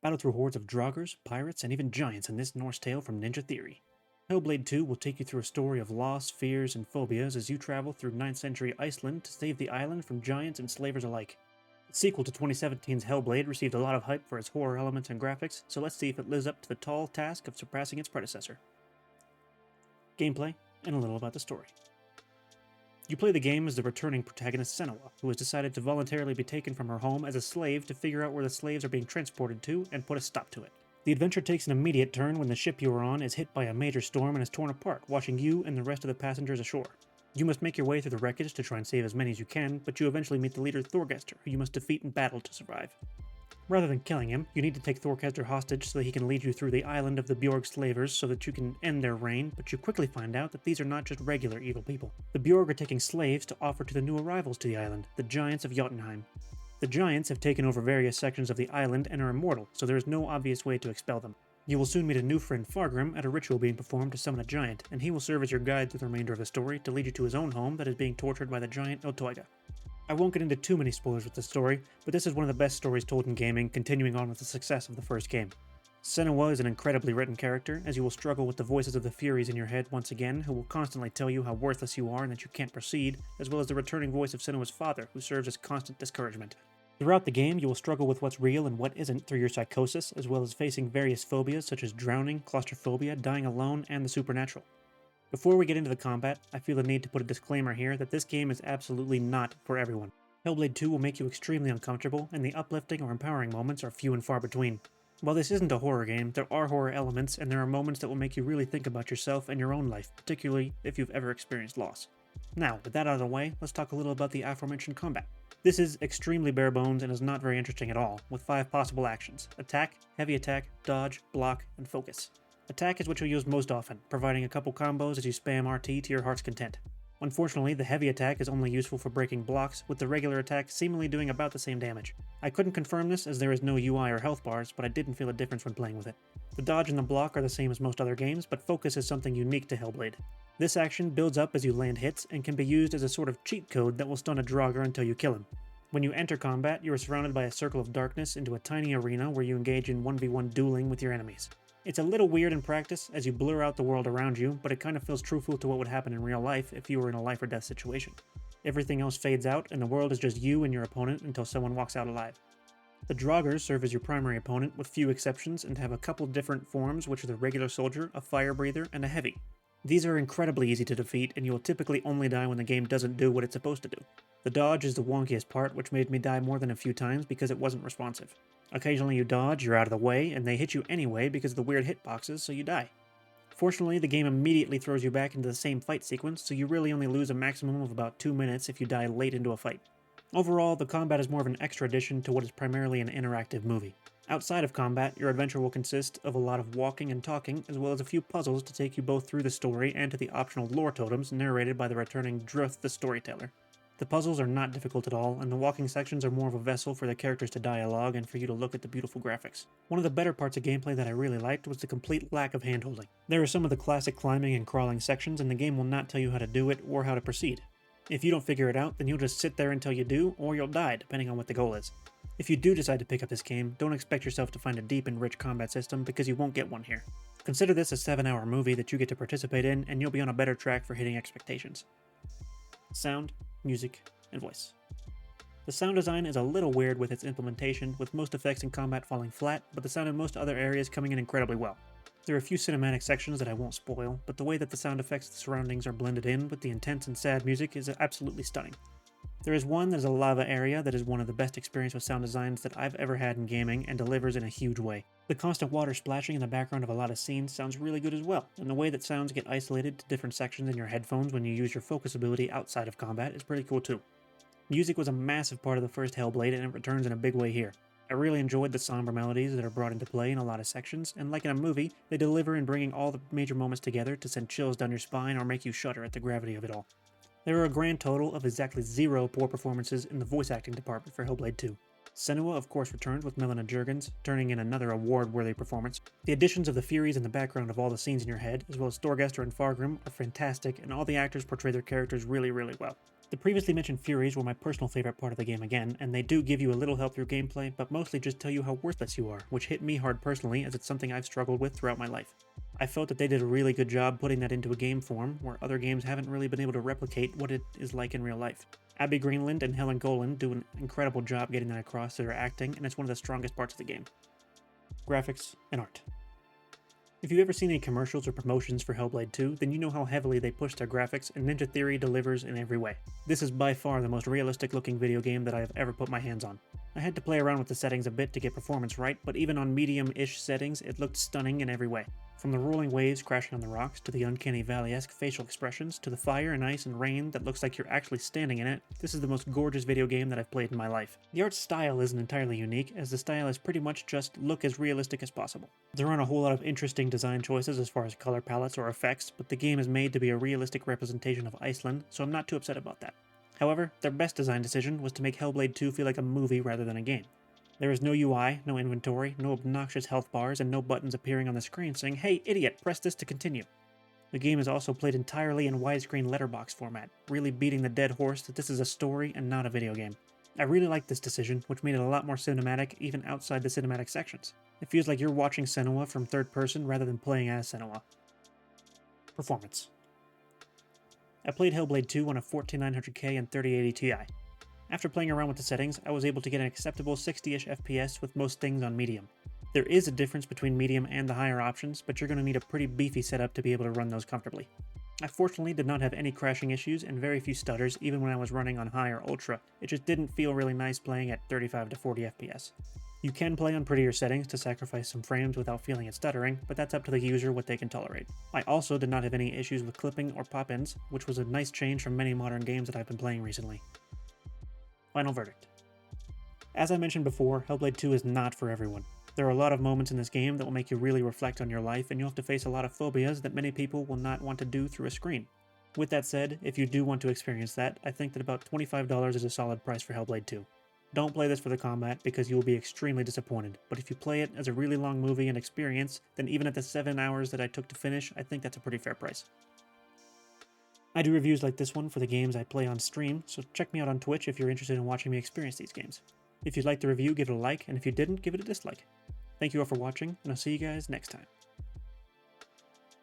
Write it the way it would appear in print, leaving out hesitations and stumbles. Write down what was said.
Battle through hordes of draugrs, pirates, and even giants in this Norse tale from Ninja Theory. Hellblade 2 will take you through a story of loss, fears, and phobias as you travel through 9th century Iceland to save the island from giants and slavers alike. The sequel to 2017's Hellblade received a lot of hype for its horror elements and graphics, so let's see if it lives up to the tall task of surpassing its predecessor. Gameplay, and a little about the story. You play the game as the returning protagonist Senua, who has decided to voluntarily be taken from her home as a slave to figure out where the slaves are being transported to and put a stop to it. The adventure takes an immediate turn when the ship you are on is hit by a major storm and is torn apart, washing you and the rest of the passengers ashore. You must make your way through the wreckage to try and save as many as you can, but you eventually meet the leader Thorgester, who you must defeat in battle to survive. Rather than killing him, you need to take Thorgester hostage so that he can lead you through the island of the Bjorg slavers so that you can end their reign, but you quickly find out that these are not just regular evil people. The Bjorg are taking slaves to offer to the new arrivals to the island, the giants of Jotunheim. The giants have taken over various sections of the island and are immortal, so there is no obvious way to expel them. You will soon meet a new friend Fargrim at a ritual being performed to summon a giant, and he will serve as your guide through the remainder of the story to lead you to his own home that is being tortured by the giant Otoiga. I won't get into too many spoilers with the story, but this is one of the best stories told in gaming, continuing on with the success of the first game. Senua is an incredibly written character, as you will struggle with the voices of the Furies in your head once again, who will constantly tell you how worthless you are and that you can't proceed, as well as the returning voice of Senua's father, who serves as constant discouragement. Throughout the game, you will struggle with what's real and what isn't through your psychosis, as well as facing various phobias such as drowning, claustrophobia, dying alone, and the supernatural. Before we get into the combat, I feel the need to put a disclaimer here that this game is absolutely not for everyone. Hellblade 2 will make you extremely uncomfortable, and the uplifting or empowering moments are few and far between. While this isn't a horror game, there are horror elements, and there are moments that will make you really think about yourself and your own life, particularly if you've ever experienced loss. Now, with that out of the way, let's talk a little about the aforementioned combat. This is extremely bare bones and is not very interesting at all, with 5 possible actions: attack, heavy attack, dodge, block, and focus. Attack is what you'll use most often, providing a couple combos as you spam RT to your heart's content. Unfortunately, the heavy attack is only useful for breaking blocks, with the regular attack seemingly doing about the same damage. I couldn't confirm this as there is no UI or health bars, but I didn't feel a difference when playing with it. The dodge and the block are the same as most other games, but focus is something unique to Hellblade. This action builds up as you land hits and can be used as a sort of cheat code that will stun a draugr until you kill him. When you enter combat, you are surrounded by a circle of darkness into a tiny arena where you engage in 1v1 dueling with your enemies. It's a little weird in practice as you blur out the world around you, but it kind of feels truthful to what would happen in real life if you were in a life or death situation. Everything else fades out and the world is just you and your opponent until someone walks out alive. The draugrs serve as your primary opponent with few exceptions and have a couple different forms, which are the regular soldier, a fire breather, and a heavy. These are incredibly easy to defeat, and you will typically only die when the game doesn't do what it's supposed to do. The dodge is the wonkiest part, which made me die more than a few times because it wasn't responsive. Occasionally you dodge, you're out of the way, and they hit you anyway because of the weird hitboxes, so you die. Fortunately, the game immediately throws you back into the same fight sequence, so you really only lose a maximum of about 2 minutes if you die late into a fight. Overall, the combat is more of an extra addition to what is primarily an interactive movie. Outside of combat, your adventure will consist of a lot of walking and talking, as well as a few puzzles to take you both through the story and to the optional lore totems narrated by the returning Druth the Storyteller. The puzzles are not difficult at all, and the walking sections are more of a vessel for the characters to dialogue and for you to look at the beautiful graphics. One of the better parts of gameplay that I really liked was the complete lack of handholding. There are some of the classic climbing and crawling sections, and the game will not tell you how to do it or how to proceed. If you don't figure it out, then you'll just sit there until you do, or you'll die, depending on what the goal is. If you do decide to pick up this game, don't expect yourself to find a deep and rich combat system because you won't get one here. Consider this a 7-hour movie that you get to participate in, and you'll be on a better track for hitting expectations. Sound, music, and voice. The sound design is a little weird with its implementation, with most effects in combat falling flat, but the sound in most other areas coming in incredibly well. There are a few cinematic sections that I won't spoil, but the way that the sound effects of the surroundings are blended in with the intense and sad music is absolutely stunning. There is one that is a lava area that is one of the best experience with sound designs that I've ever had in gaming and delivers in a huge way. The constant water splashing in the background of a lot of scenes sounds really good as well, and the way that sounds get isolated to different sections in your headphones when you use your focus ability outside of combat is pretty cool too. Music was a massive part of the first Hellblade and it returns in a big way here. I really enjoyed the somber melodies that are brought into play in a lot of sections, and like in a movie, they deliver in bringing all the major moments together to send chills down your spine or make you shudder at the gravity of it all. There are a grand total of exactly 0 poor performances in the voice acting department for Hellblade 2. Senua of course returns with Melina Juergens, turning in another award-worthy performance. The additions of the Furies in the background of all the scenes in your head, as well as Thorgester and Fargrim, are fantastic, and all the actors portray their characters really well. The previously mentioned Furies were my personal favorite part of the game again, and they do give you a little help through gameplay, but mostly just tell you how worthless you are, which hit me hard personally as it's something I've struggled with throughout my life. I felt that they did a really good job putting that into a game form, where other games haven't really been able to replicate what it is like in real life. Abby Greenland and Helen Golan do an incredible job getting that across through their acting, and it's one of the strongest parts of the game. Graphics and art. If you've ever seen any commercials or promotions for Hellblade 2, then you know how heavily they push their graphics, and Ninja Theory delivers in every way. This is by far the most realistic looking video game that I have ever put my hands on. I had to play around with the settings a bit to get performance right, but even on medium-ish settings, it looked stunning in every way. From the rolling waves crashing on the rocks, to the uncanny valley-esque facial expressions, to the fire and ice and rain that looks like you're actually standing in it, this is the most gorgeous video game that I've played in my life. The art style isn't entirely unique, as the style is pretty much just look as realistic as possible. There aren't a whole lot of interesting design choices as far as color palettes or effects, but the game is made to be a realistic representation of Iceland, so I'm not too upset about that. However, their best design decision was to make Hellblade 2 feel like a movie rather than a game. There is no UI, no inventory, no obnoxious health bars, and no buttons appearing on the screen saying, "Hey, idiot, press this to continue." The game is also played entirely in widescreen letterbox format, really beating the dead horse that this is a story and not a video game. I really liked this decision, which made it a lot more cinematic even outside the cinematic sections. It feels like you're watching Senua from third person rather than playing as Senua. Performance. I played Hellblade 2 on a 14900K and 3080 Ti. After playing around with the settings, I was able to get an acceptable 60-ish FPS with most things on medium. There is a difference between medium and the higher options, but you're going to need a pretty beefy setup to be able to run those comfortably. I fortunately did not have any crashing issues and very few stutters even when I was running on high or ultra. It just didn't feel really nice playing at 35 to 40 FPS. You can play on prettier settings to sacrifice some frames without feeling it stuttering, but that's up to the user what they can tolerate. I also did not have any issues with clipping or pop-ins, which was a nice change from many modern games that I've been playing recently. Final verdict. As I mentioned before, Hellblade 2 is not for everyone. There are a lot of moments in this game that will make you really reflect on your life, and you'll have to face a lot of phobias that many people will not want to do through a screen. With that said, if you do want to experience that, I think that about $25 is a solid price for Hellblade 2. Don't play this for the combat because you will be extremely disappointed, but if you play it as a really long movie and experience, then even at the 7 hours that I took to finish, I think that's a pretty fair price. I do reviews like this one for the games I play on stream, so check me out on Twitch if you're interested in watching me experience these games. If you liked the review, give it a like, and if you didn't, give it a dislike. Thank you all for watching, and I'll see you guys next time.